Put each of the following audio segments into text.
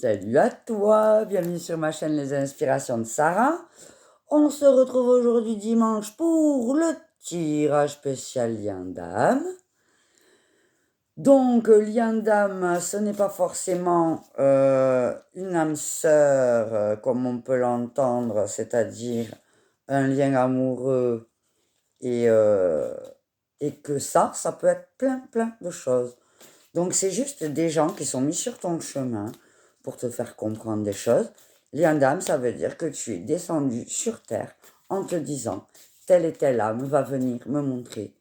Salut à toi, bienvenue sur ma chaîne Les Inspirations de Sarah. On se retrouve aujourd'hui dimanche pour le tirage spécial lien d'âme. Donc, lien d'âme, ce n'est pas forcément une âme sœur comme on peut l'entendre, c'est-à-dire un lien amoureux et que ça peut être plein de choses. Donc, c'est juste des gens qui sont mis sur ton chemin pour te faire comprendre des choses. Lien d'âme, ça veut dire que tu es descendu sur terre en te disant telle et telle âme va venir me montrer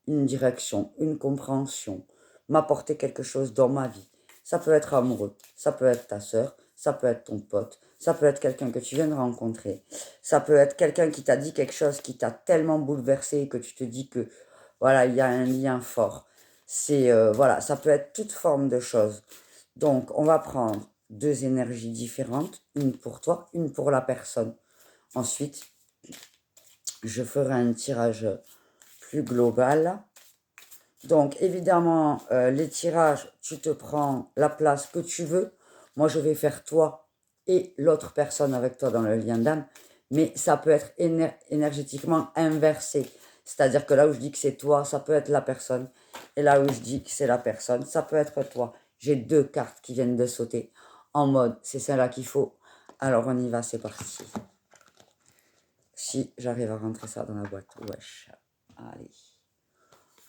une direction, une compréhension, m'apporter quelque chose dans ma vie. Ça peut être amoureux, ça peut être ta sœur, ça peut être ton pote, ça peut être quelqu'un que tu viens de rencontrer, ça peut être quelqu'un qui t'a dit quelque chose qui t'a tellement bouleversé que tu te dis que voilà, il y a un lien fort. C'est voilà, ça peut être toute forme de choses. Donc, on va prendre deux énergies différentes, une pour toi, une pour la personne. Ensuite, je ferai un tirage plus global. Donc, évidemment, les tirages, tu te prends la place que tu veux. Moi, je vais faire toi et l'autre personne avec toi dans le lien d'âme. Mais ça peut être énergétiquement inversé. C'est-à-dire que là où je dis que c'est toi, ça peut être la personne. Et là où je dis que c'est la personne, ça peut être toi. J'ai deux cartes qui viennent de sauter en mode, c'est celle-là qu'il faut. Alors, on y va, c'est parti. Si j'arrive à rentrer ça dans la boîte, wesh. Allez.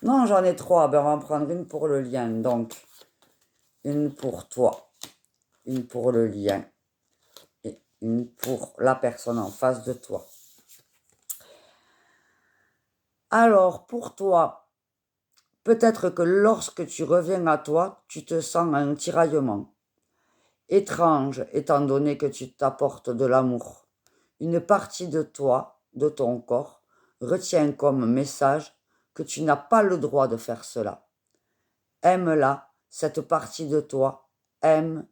Non, j'en ai trois. Ben, on va en prendre une pour le lien. Donc, une pour toi, une pour le lien et une pour la personne en face de toi. Alors, pour toi, peut-être que lorsque tu reviens à toi, tu te sens un tiraillement. Étrange, étant donné que tu t'apportes de l'amour. Une partie de toi, de ton corps, retient comme message que tu n'as pas le droit de faire cela. Aime-la, cette partie de toi, aime,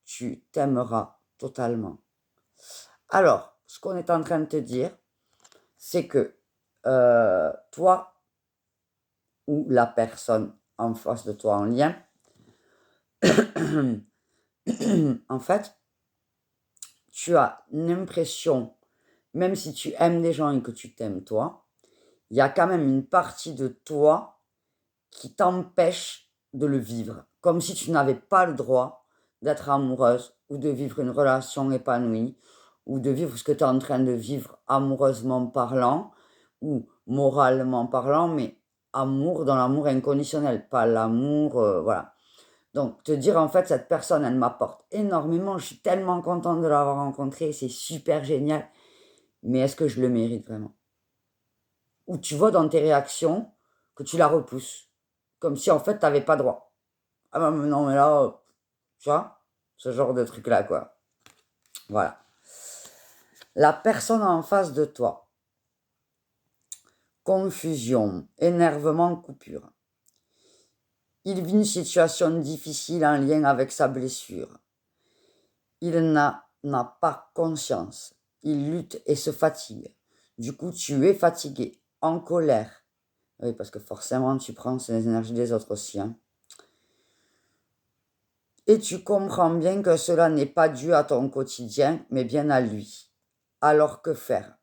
tu t'aimeras totalement. Alors, ce qu'on est en train de te dire, c'est que toi ou la personne en face de toi en lien, en fait, tu as une impression, même si tu aimes des gens et que tu t'aimes toi, il y a quand même une partie de toi qui t'empêche de le vivre. Comme si tu n'avais pas le droit d'être amoureuse ou de vivre une relation épanouie ou de vivre ce que tu es en train de vivre amoureusement parlant ou moralement parlant, mais amour dans l'amour inconditionnel, pas l'amour, voilà. Donc, te dire en fait, cette personne, elle m'apporte énormément, je suis tellement contente de l'avoir rencontrée, c'est super génial, mais est-ce que je le mérite vraiment? Ou tu vois dans tes réactions que tu la repousses, comme si en fait, tu n'avais pas droit. Ah bah non, mais là, tu vois, ce genre de truc-là, quoi. Voilà. La personne en face de toi, confusion, énervement, coupure. Il vit une situation difficile en lien avec sa blessure. Il n'a pas conscience. Il lutte et se fatigue. Du coup, tu es fatigué, en colère. Oui, parce que forcément, tu prends ces énergies des autres aussi. Hein. Et tu comprends bien que cela n'est pas dû à ton quotidien, mais bien à lui. Alors que faire?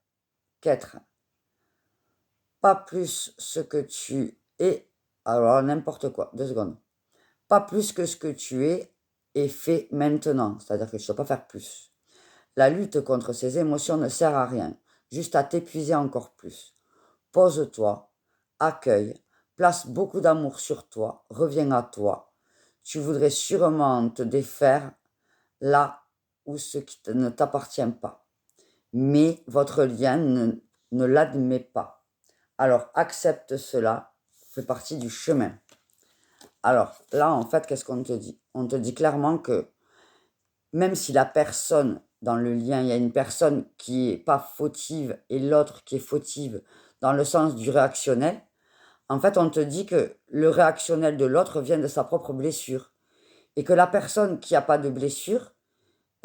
Qu'être? Pas plus ce que tu es. Alors, n'importe quoi. 2 secondes. Pas plus que ce que tu es et fait maintenant. C'est-à-dire que tu ne dois pas faire plus. La lutte contre ces émotions ne sert à rien, juste à t'épuiser encore plus. Pose-toi, accueille, place beaucoup d'amour sur toi, reviens à toi. Tu voudrais sûrement te défaire là où ce qui ne t'appartient pas. Mais votre lien ne l'admet pas. Alors accepte cela, fait partie du chemin. Alors là, en fait, qu'est-ce qu'on te dit? On te dit clairement que même si la personne, dans le lien, il y a une personne qui n'est pas fautive et l'autre qui est fautive dans le sens du réactionnel, en fait, on te dit que le réactionnel de l'autre vient de sa propre blessure. Et que la personne qui n'a pas de blessure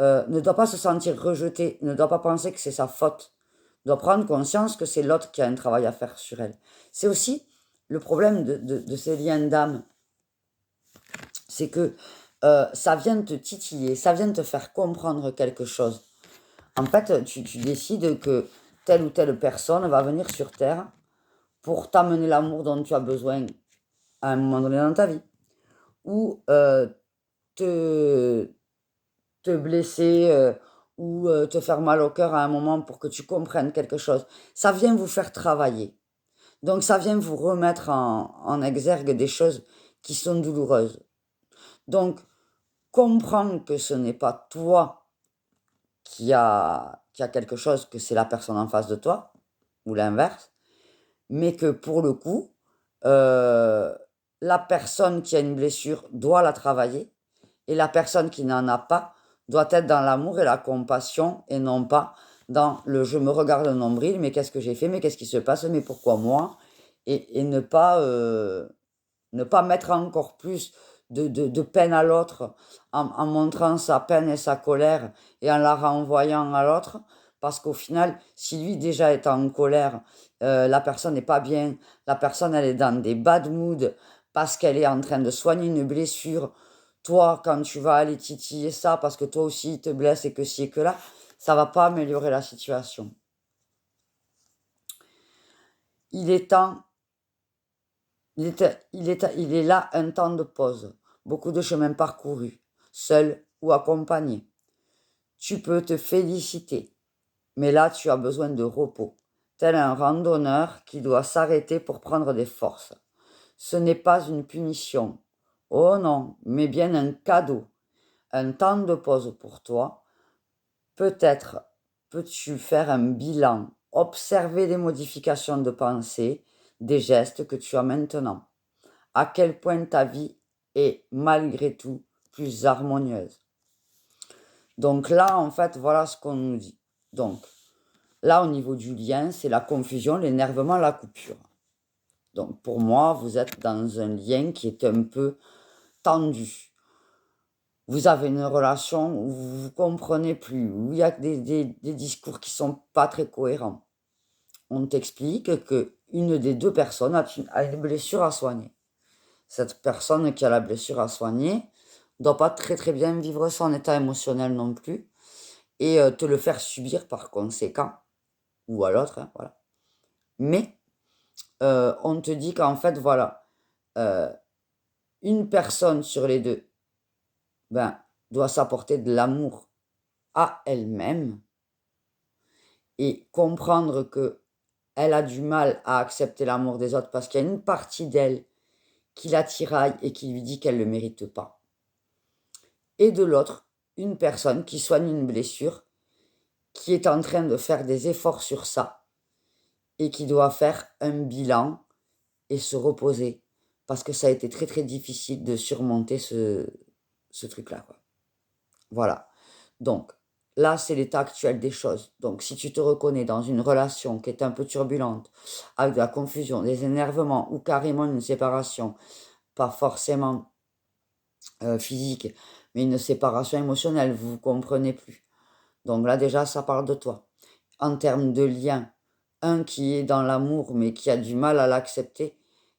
ne doit pas se sentir rejetée, ne doit pas penser que c'est sa faute, doit prendre conscience que c'est l'autre qui a un travail à faire sur elle. C'est aussi le problème de ces liens d'âme, c'est que ça vient te titiller, ça vient te faire comprendre quelque chose. En fait, tu décides que telle ou telle personne va venir sur Terre pour t'amener l'amour dont tu as besoin à un moment donné dans ta vie. Ou te, te blesser ou te faire mal au cœur à un moment pour que tu comprennes quelque chose. Ça vient vous faire travailler. Donc ça vient vous remettre en exergue des choses qui sont douloureuses. Donc comprends que ce n'est pas toi qui a quelque chose, que c'est la personne en face de toi, ou l'inverse, mais que pour le coup, la personne qui a une blessure doit la travailler, et la personne qui n'en a pas doit être dans l'amour et la compassion, et non pas dans le je me regarde le nombril, mais qu'est-ce que j'ai fait, mais qu'est-ce qui se passe, mais pourquoi moi, et ne pas mettre encore plus de peine à l'autre en montrant sa peine et sa colère et en la renvoyant à l'autre, parce qu'au final, si lui déjà est en colère, la personne n'est pas bien, la personne elle est dans des bad moods parce qu'elle est en train de soigner une blessure. Toi, quand tu vas aller titiller ça parce que toi aussi il te blesse et que ci et que là, ça va pas améliorer la situation. Il est temps il est là un temps de pause, beaucoup de chemins parcourus, seul ou accompagné. Tu peux te féliciter, mais là tu as besoin de repos, tel un randonneur qui doit s'arrêter pour prendre des forces. Ce n'est pas une punition, oh non, mais bien un cadeau, un temps de pause pour toi. Peut-être peux-tu faire un bilan, observer les modifications de pensée, des gestes que tu as maintenant. À quel point ta vie est malgré tout plus harmonieuse. Donc là, en fait, voilà ce qu'on nous dit. Donc, là, au niveau du lien, c'est la confusion, l'énervement, la coupure. Donc, pour moi, vous êtes dans un lien qui est un peu tendu. Vous avez une relation où vous vous comprenez plus, où il y a des discours qui sont pas très cohérents. On t'explique que une des deux personnes a une blessure à soigner. Cette personne qui a la blessure à soigner ne doit pas très très bien vivre son état émotionnel non plus et te le faire subir par conséquent, ou à l'autre, hein, voilà. Mais on te dit qu'en fait, voilà, euh, une personne sur les deux ben, doit s'apporter de l'amour à elle-même et comprendre que elle a du mal à accepter l'amour des autres parce qu'il y a une partie d'elle qui la tiraille et qui lui dit qu'elle ne le mérite pas. Et de l'autre, une personne qui soigne une blessure, qui est en train de faire des efforts sur ça et qui doit faire un bilan et se reposer parce que ça a été très très difficile de surmonter ce truc-là, quoi. Voilà. Donc, là, c'est l'état actuel des choses. Donc, si tu te reconnais dans une relation qui est un peu turbulente, avec de la confusion, des énervements ou carrément une séparation, pas forcément physique, mais une séparation émotionnelle, vous vous comprenez plus. Donc là, déjà, ça parle de toi. En termes de lien, un qui est dans l'amour mais qui a du mal à l'accepter,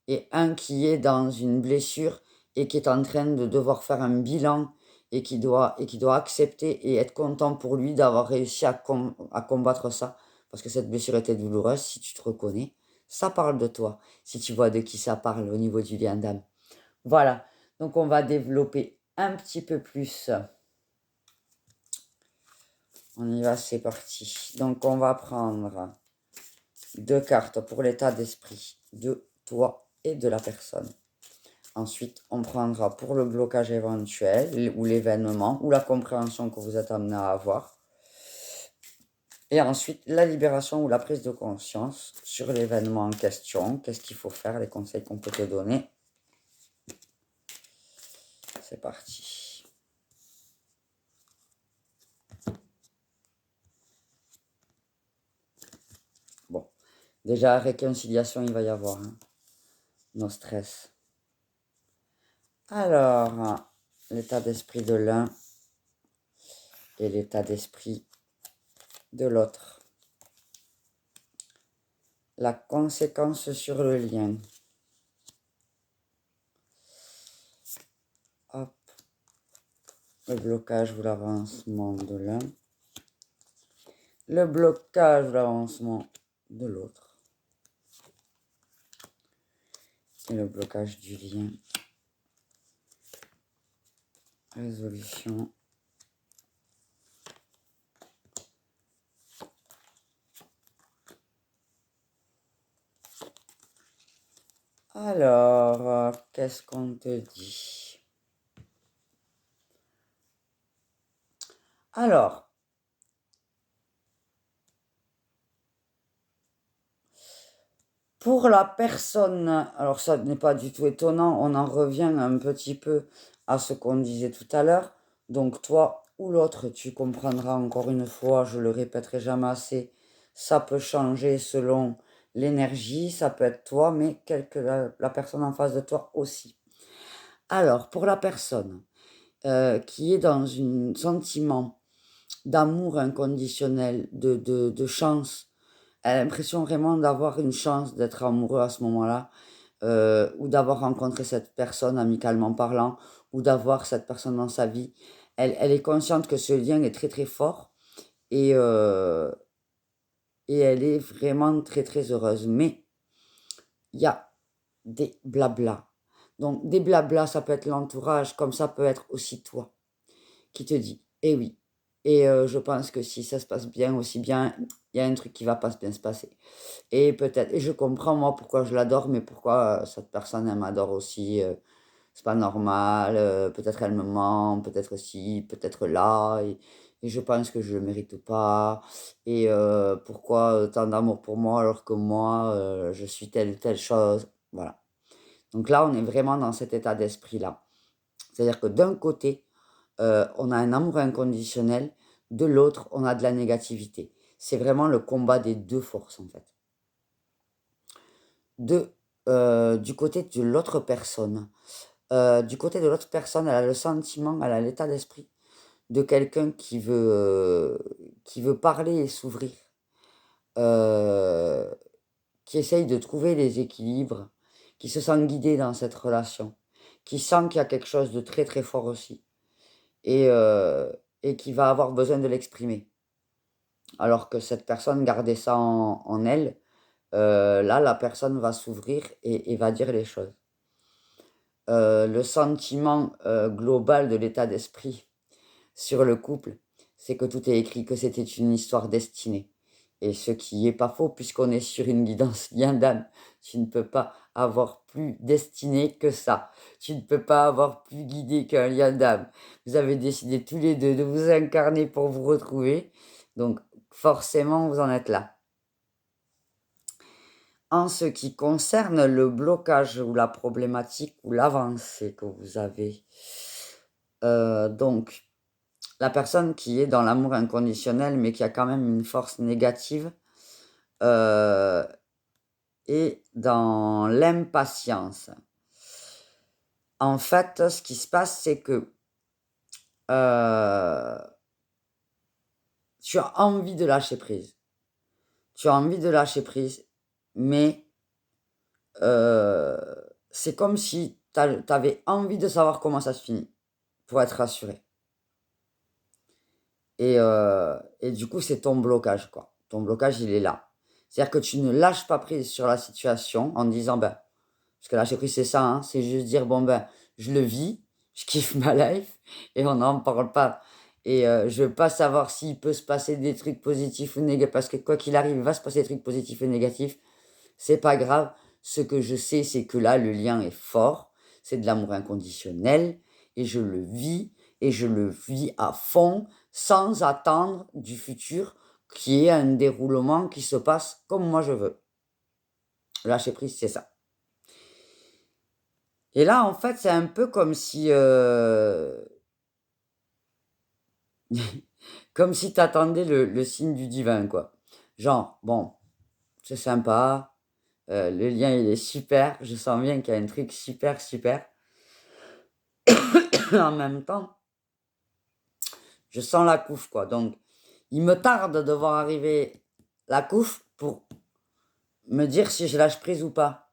et un qui est dans une blessure et qui est en train de devoir faire un bilan et qui doit accepter et être content pour lui d'avoir réussi à combattre ça, parce que cette blessure était douloureuse. Si tu te reconnais, ça parle de toi. Si tu vois de qui ça parle au niveau du lien d'âme. Voilà, donc on va développer un petit peu plus. On y va, c'est parti. Donc on va prendre 2 cartes pour l'état d'esprit de toi et de la personne. Ensuite, on prendra pour le blocage éventuel ou l'événement ou la compréhension que vous êtes amené à avoir. Et ensuite, la libération ou la prise de conscience sur l'événement en question. Qu'est-ce qu'il faut faire, les conseils qu'on peut te donner. C'est parti. Bon, déjà, réconciliation, il va y avoir. Hein. No stress. Alors, l'état d'esprit de l'un et l'état d'esprit de l'autre. La conséquence sur le lien. Hop, le blocage ou l'avancement de l'un, le blocage ou l'avancement de l'autre, et le blocage du lien, résolution. Alors, qu'est-ce qu'on te dit? Alors, pour la personne, alors ça n'est pas du tout étonnant, on en revient un petit peu à ce qu'on disait tout à l'heure. Donc toi ou l'autre, tu comprendras encore une fois, je le répéterai jamais assez, ça peut changer selon l'énergie, ça peut être toi, mais la personne en face de toi aussi. Alors, pour la personne qui est dans un sentiment d'amour inconditionnel, de chance, elle a l'impression vraiment d'avoir une chance d'être amoureux à ce moment-là, ou d'avoir rencontré cette personne amicalement parlant, ou d'avoir cette personne dans sa vie. Elle est consciente que ce lien est très très fort et, euh, et elle est vraiment très très heureuse. Mais il y a des blabla. Donc des blabla, ça peut être l'entourage, comme ça peut être aussi toi qui te dit, eh oui. Et je pense que si ça se passe bien, aussi bien, il y a un truc qui va pas bien se passer. Et peut-être, et je comprends moi pourquoi je l'adore, mais pourquoi cette personne, elle m'adore aussi. C'est pas normal, peut-être elle me ment, peut-être ci, peut-être là. Et je pense que je le mérite pas. Et pourquoi tant d'amour pour moi alors que moi, je suis telle ou telle chose. Voilà. Donc là, on est vraiment dans cet état d'esprit-là. C'est-à-dire que d'un côté, on a un amour inconditionnel, de l'autre, on a de la négativité. C'est vraiment le combat des deux forces, en fait. Du côté de l'autre personne, elle a le sentiment, elle a l'état d'esprit de quelqu'un qui veut parler et s'ouvrir, euh, qui essaye de trouver les équilibres, qui se sent guidé dans cette relation, qui sent qu'il y a quelque chose de très très fort aussi, et, euh, et qui va avoir besoin de l'exprimer. Alors que cette personne gardait ça en elle, là, la personne va s'ouvrir et va dire les choses. Le sentiment global de l'état d'esprit sur le couple, c'est que tout est écrit, que c'était une histoire destinée. Et ce qui n'est pas faux, puisqu'on est sur une guidance lien d'âme. Tu ne peux pas avoir plus destiné que ça. Tu ne peux pas avoir plus guidé qu'un lien d'âme. Vous avez décidé tous les deux de vous incarner pour vous retrouver. Donc, forcément, vous en êtes là. En ce qui concerne le blocage ou la problématique ou l'avancée que vous avez, donc, la personne qui est dans l'amour inconditionnel, mais qui a quand même une force négative, euh, est dans l'impatience. En fait, ce qui se passe, c'est que euh, tu as envie de lâcher prise. Tu as envie de lâcher prise, mais euh, c'est comme si tu avais envie de savoir comment ça se finit, pour être rassuré. Et du coup, c'est ton blocage, quoi. Ton blocage, il est là. C'est-à-dire que tu ne lâches pas prise sur la situation en disant, ben, parce que lâcher prise, c'est ça, hein, c'est juste dire, bon, ben, je le vis, je kiffe ma life, et on n'en parle pas. Et je veux pas savoir s'il peut se passer des trucs positifs ou négatifs, parce que quoi qu'il arrive, il va se passer des trucs positifs ou négatifs. C'est pas grave. Ce que je sais, c'est que là, le lien est fort. C'est de l'amour inconditionnel. Et je le vis. Et je le vis à fond, sans attendre du futur, qui est un déroulement qui se passe comme moi je veux. Lâcher prise, c'est ça. Et là, en fait, c'est un peu comme si... comme si t'attendais le signe du divin, quoi. Genre, bon, c'est sympa. Le lien, il est super. Je sens bien qu'il y a un truc super, super. En même temps, je sens la couffe, quoi. Donc, il me tarde de voir arriver la couffe pour me dire si je lâche prise ou pas.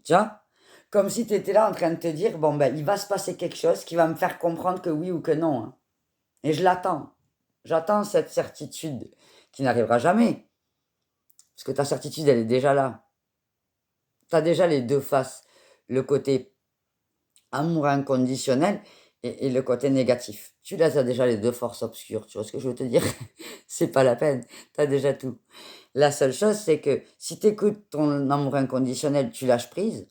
Tu vois? Comme si tu étais là en train de te dire, bon, ben, il va se passer quelque chose qui va me faire comprendre que oui ou que non, hein. Et je l'attends. J'attends cette certitude qui n'arrivera jamais. Parce que ta certitude, elle est déjà là. Tu as déjà les deux faces. Le côté amour inconditionnel et le côté négatif. Tu les as déjà les deux forces obscures. Tu vois ce que je veux te dire? C'est pas la peine. Tu as déjà tout. La seule chose, c'est que si tu écoutes ton amour inconditionnel, tu lâches prise.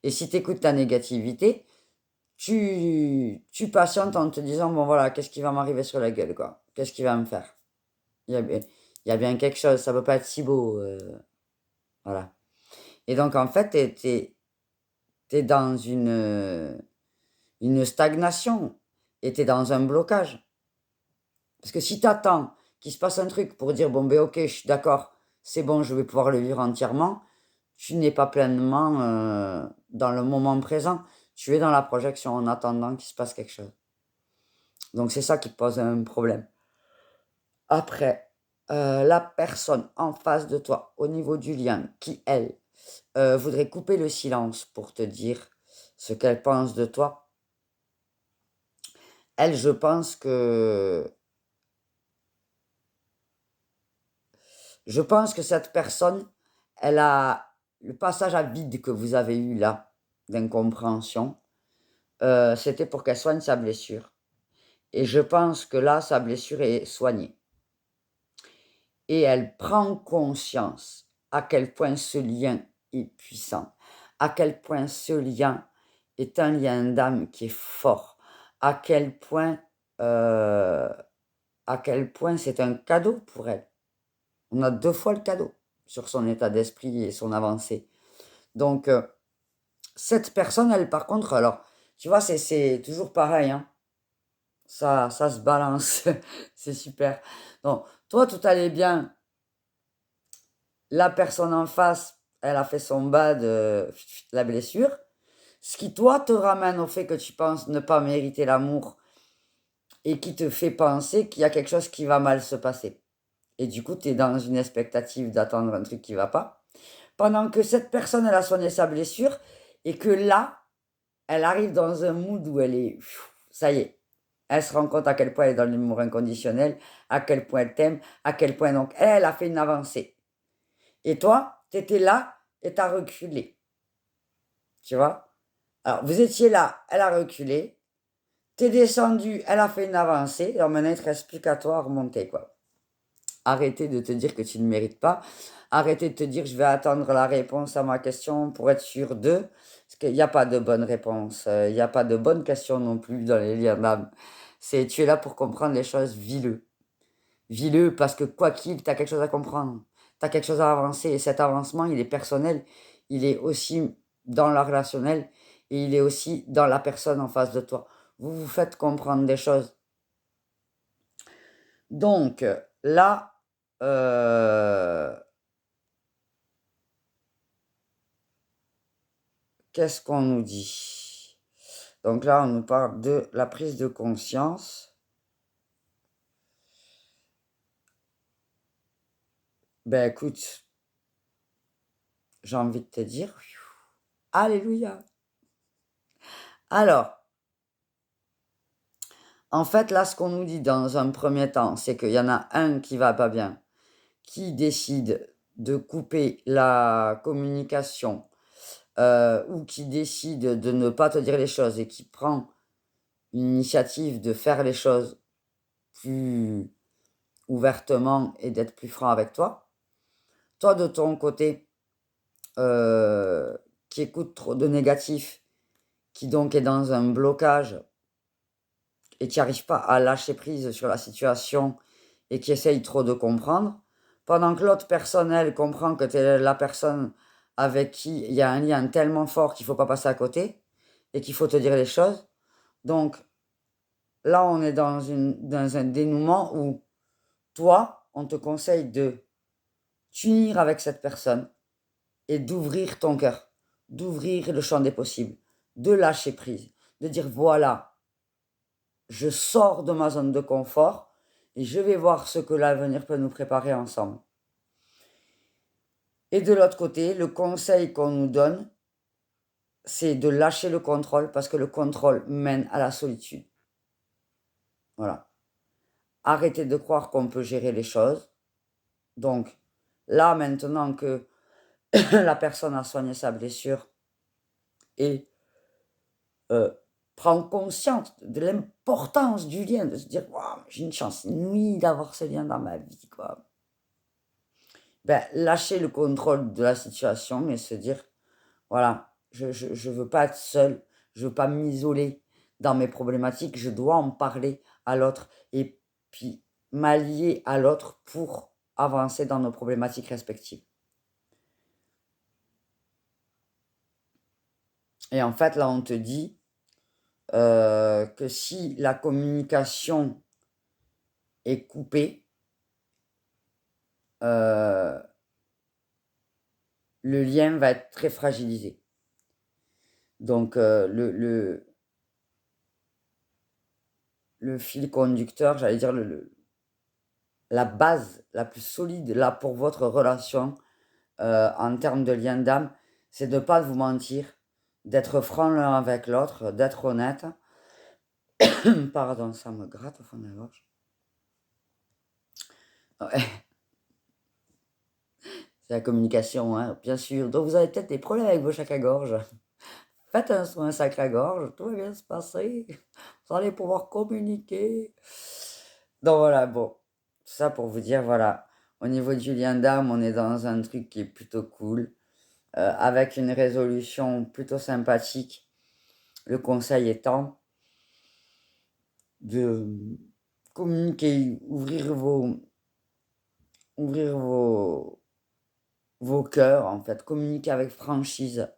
Et si tu écoutes ta négativité, tu patientes en te disant, bon voilà, qu'est-ce qui va m'arriver sur la gueule, quoi? Qu'est-ce qui va me faire? Il y a bien quelque chose, ça peut pas être si beau. Voilà. Et donc, en fait, t'es dans une stagnation et t'es dans un blocage. Parce que si t'attends qu'il se passe un truc pour dire, bon, ben ok, je suis d'accord, c'est bon, je vais pouvoir le vivre entièrement, tu n'es pas pleinement dans le moment présent. Tu es dans la projection en attendant qu'il se passe quelque chose. Donc, c'est ça qui pose un problème. Après, la personne en face de toi, au niveau du lien, qui, elle, voudrait couper le silence pour te dire ce qu'elle pense de toi, elle, je pense que cette personne, elle a le passage à vide que vous avez eu là, d'incompréhension, c'était pour qu'elle soigne sa blessure. Et je pense que là, sa blessure est soignée. Et elle prend conscience à quel point ce lien est puissant, à quel point ce lien est un lien d'âme qui est fort, à quel point, euh, à quel point c'est un cadeau pour elle. On a deux fois le cadeau sur son état d'esprit et son avancée. Donc, cette personne, elle, par contre, alors, tu vois, c'est toujours pareil, hein. Ça se balance, c'est super. Donc, toi, tout allait bien. La personne en face, elle a fait son bas de la blessure. Ce qui, toi, te ramène au fait que tu penses ne pas mériter l'amour et qui te fait penser qu'il y a quelque chose qui va mal se passer. Et du coup, tu es dans une expectative d'attendre un truc qui va pas. Pendant que cette personne, elle a soigné sa blessure et que là, elle arrive dans un mood où elle est... Ça y est. Elle se rend compte à quel point elle est dans l'humour inconditionnel, à quel point elle t'aime, à quel point donc elle a fait une avancée. Et toi, tu étais là et tu as reculé. Tu vois? Alors, vous étiez là, elle a reculé. T'es descendu, elle a fait une avancée. Alors maintenant, il te reste plus qu'à toi à remonter, quoi. Arrêtez de te dire que tu ne mérites pas. Arrêtez de te dire je vais attendre la réponse à ma question pour être sûr d'eux. Parce qu'il n'y a pas de bonne réponse. Il n'y a pas de bonne question non plus dans les liens d'âme. Tu es là pour comprendre les choses, vis-le. Vis-le parce que quoi qu'il, tu as quelque chose à comprendre. Tu as quelque chose à avancer. Et cet avancement, il est personnel. Il est aussi dans le relationnel. Et il est aussi dans la personne en face de toi. Vous vous faites comprendre des choses. Donc, là, qu'est-ce qu'on nous dit? Donc là, on nous parle de la prise de conscience. Ben écoute, j'ai envie de te dire, alléluia. Alors, en fait, là, ce qu'on nous dit dans un premier temps, c'est qu'il y en a un qui va pas bien, qui décide de couper la communication ou qui décide de ne pas te dire les choses et qui prend une initiative de faire les choses plus ouvertement et d'être plus franc avec toi. Toi, de ton côté, qui écoute trop de négatifs, qui donc est dans un blocage et qui n'arrive pas à lâcher prise sur la situation et qui essaye trop de comprendre, pendant que l'autre personne, elle, comprend que tu es la personne avec qui il y a un lien tellement fort qu'il ne faut pas passer à côté et qu'il faut te dire les choses. Donc là, on est dans un dénouement où toi, on te conseille de t'unir avec cette personne et d'ouvrir ton cœur, d'ouvrir le champ des possibles, de lâcher prise, de dire voilà, je sors de ma zone de confort et je vais voir ce que l'avenir peut nous préparer ensemble. Et de l'autre côté, le conseil qu'on nous donne, c'est de lâcher le contrôle parce que le contrôle mène à la solitude. Voilà. Arrêtez de croire qu'on peut gérer les choses. Donc, là, maintenant que la personne a soigné sa blessure et prend conscience de l'importance du lien, de se dire, waouh, j'ai une chance inouïe d'avoir ce lien dans ma vie, quoi. Ben, lâcher le contrôle de la situation et se dire, voilà, je veux pas être seule, je veux pas m'isoler dans mes problématiques, je dois en parler à l'autre et puis m'allier à l'autre pour avancer dans nos problématiques respectives. Et en fait, là, on te dit que si la communication est coupée, le lien va être très fragilisé. Donc, le fil conducteur, j'allais dire la base la plus solide là pour votre relation en termes de lien d'âme, c'est de ne pas vous mentir, d'être franc l'un avec l'autre, d'être honnête. Pardon, ça me gratte au fond de la gorge. Ouais, c'est la communication, hein, bien sûr. Donc vous avez peut-être des problèmes avec vos sacs à gorge. Faites un sac à gorge, tout va bien se passer. Vous allez pouvoir communiquer. Donc voilà, bon. Tout ça pour vous dire, voilà. Au niveau du lien d'âme, on est dans un truc qui est plutôt cool. Avec une résolution plutôt sympathique. Le conseil étant de communiquer, ouvrir vos cœurs, en fait, communiquer avec franchise.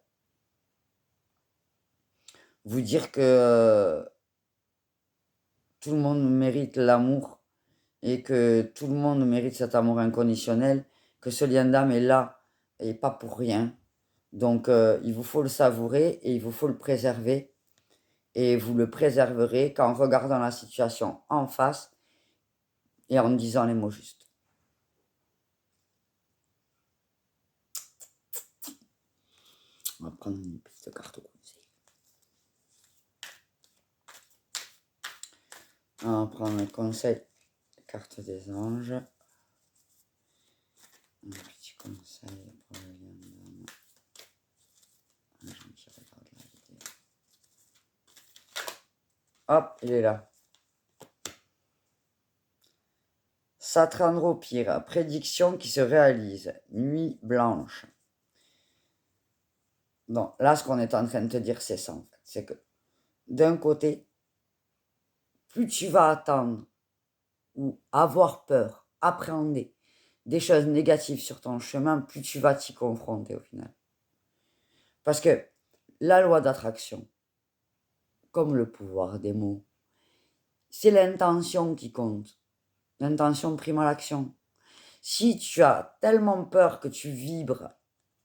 Vous dire que tout le monde mérite l'amour et que tout le monde mérite cet amour inconditionnel, que ce lien d'âme est là et pas pour rien. Donc il vous faut le savourer et il vous faut le préserver. Et vous le préserverez qu'en regardant la situation en face et en disant les mots justes. On va prendre une petite carte au conseil. On va prendre le conseil, carte des anges. Un petit conseil pour le lien d'âme. Je regarde la vidéo. Hop, il est là. Satran-Pire, prédiction qui se réalise. Nuit blanche. Donc là, ce qu'on est en train de te dire, c'est ça, en fait. C'est que, d'un côté, plus tu vas attendre ou avoir peur, appréhender des choses négatives sur ton chemin, plus tu vas t'y confronter au final. Parce que la loi d'attraction, comme le pouvoir des mots, c'est l'intention qui compte. L'intention prime à l'action. Si tu as tellement peur que tu vibres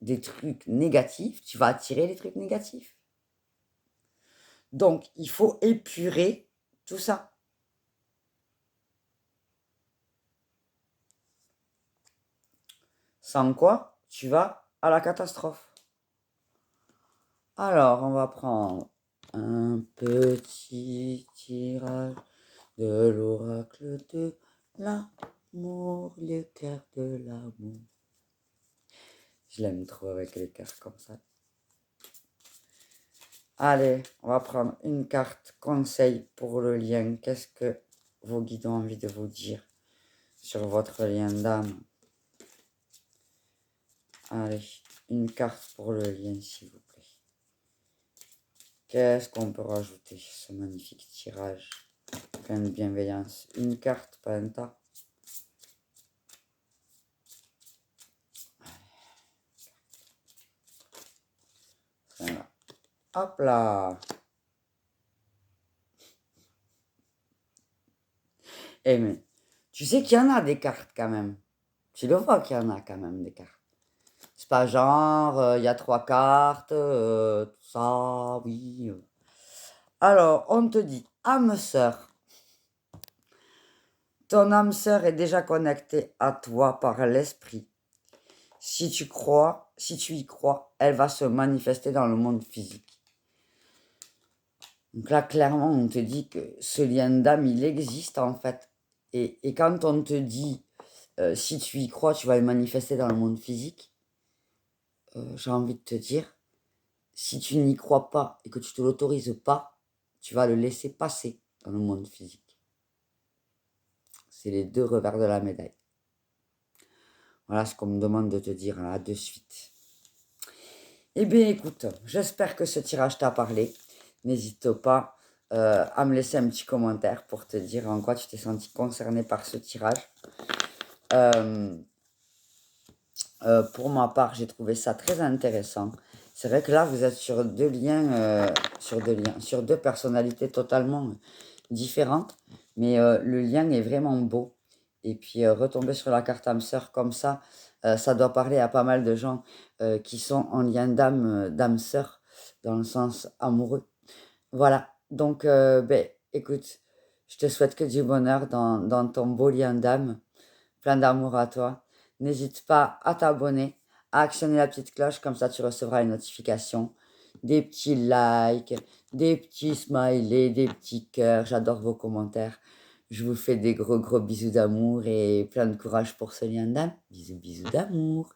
des trucs négatifs, tu vas attirer les trucs négatifs. Donc, il faut épurer tout ça. Sans quoi, tu vas à la catastrophe. Alors, on va prendre un petit tirage de l'oracle de l'amour, le cœur de l'amour. Je l'aime trop avec les cartes comme ça. Allez, on va prendre une carte conseil pour le lien. Qu'est-ce que vos guides ont envie de vous dire sur votre lien d'âme? Allez, une carte pour le lien, s'il vous plaît. Qu'est-ce qu'on peut rajouter sur ce magnifique tirage plein de bienveillance? Une carte, pas un tas. Voilà. Hop là. Eh mais, tu sais qu'il y en a des cartes quand même. Tu le vois qu'il y en a quand même des cartes. C'est pas genre, il y a 3 cartes, tout ça, oui. Alors, on te dit, âme sœur. Ton âme sœur est déjà connectée à toi par l'esprit. Si tu y crois, elle va se manifester dans le monde physique. Donc là, clairement, on te dit que ce lien d'âme, il existe en fait. Et quand on te dit, si tu y crois, tu vas le manifester dans le monde physique, j'ai envie de te dire, si tu n'y crois pas et que tu ne te l'autorises pas, tu vas le laisser passer dans le monde physique. C'est les deux revers de la médaille. Voilà ce qu'on me demande de te dire là de suite. Eh bien écoute, j'espère que ce tirage t'a parlé. N'hésite pas à me laisser un petit commentaire pour te dire en quoi tu t'es senti concerné par ce tirage. Pour ma part, j'ai trouvé ça très intéressant. C'est vrai que là, vous êtes sur deux liens, sur deux personnalités totalement différentes, mais le lien est vraiment beau. Et puis retomber sur la carte âme sœur comme ça doit parler à pas mal de gens qui sont en lien d'âme sœur, dans le sens amoureux. Voilà, donc écoute, je te souhaite que du bonheur dans ton beau lien d'âme, plein d'amour à toi. N'hésite pas à t'abonner, à actionner la petite cloche, comme ça tu recevras une notification, des petits likes, des petits smileys, des petits cœurs. J'adore vos commentaires. Je vous fais des gros gros bisous d'amour et plein de courage pour ce lien d'âme. Bisous bisous d'amour.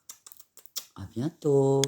À bientôt.